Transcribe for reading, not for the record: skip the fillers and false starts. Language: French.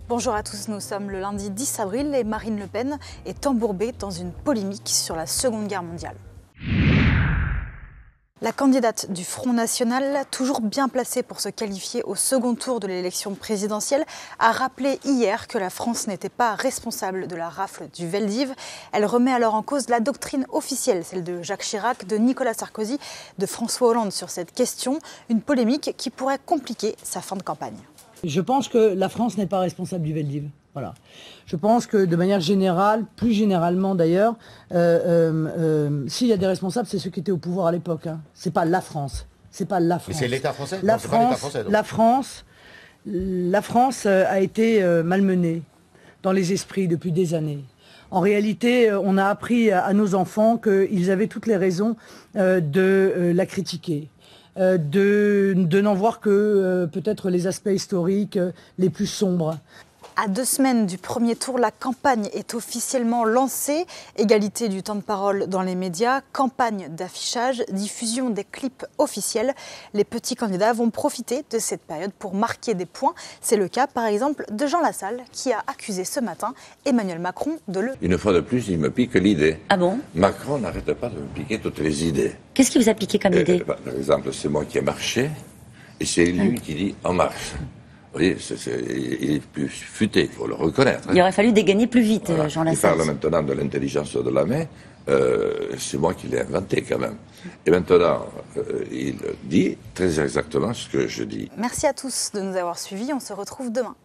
Bonjour à tous, nous sommes le lundi 10 avril et Marine Le Pen est embourbée dans une polémique sur la Seconde Guerre mondiale. La candidate du Front National, toujours bien placée pour se qualifier au second tour de l'élection présidentielle, a rappelé hier que la France n'était pas responsable de la rafle du Veldiv. Elle remet alors en cause la doctrine officielle, celle de Jacques Chirac, de Nicolas Sarkozy, de François Hollande sur cette question, une polémique qui pourrait compliquer sa fin de campagne. Je pense que la France n'est pas responsable du Veldiv. Voilà. Je pense que de manière générale, plus généralement d'ailleurs, s'il y a des responsables, c'est ceux qui étaient au pouvoir à l'époque. Hein. C'est pas la France. C'est pas la France. Mais c'est l'État français. La non, France, pas l'État français, la France a été malmenée dans les esprits depuis des années. En réalité, on a appris à nos enfants qu'ils avaient toutes les raisons de la critiquer. De n'en voir que peut-être les aspects historiques les plus sombres. À 2 semaines du premier tour, la campagne est officiellement lancée. Égalité du temps de parole dans les médias, campagne d'affichage, diffusion des clips officiels. Les petits candidats vont profiter de cette période pour marquer des points. C'est le cas par exemple de Jean Lassalle qui a accusé ce matin Emmanuel Macron de le... Une fois de plus, il me pique l'idée. Ah bon? Macron n'arrête pas de me piquer toutes les idées. Qu'est-ce qui vous a piqué comme idée? Par exemple, c'est moi qui ai marché et c'est lui qui dit « en marche ». Vous voyez, il est plus futé, il faut le reconnaître. Il aurait fallu dégainer plus vite, Voilà. Jean Il Lassalle. parle maintenant de l'intelligence de la main. C'est moi qui l'ai inventé quand même. Et maintenant, il dit très exactement ce que je dis. Merci à tous de nous avoir suivis, on se retrouve demain.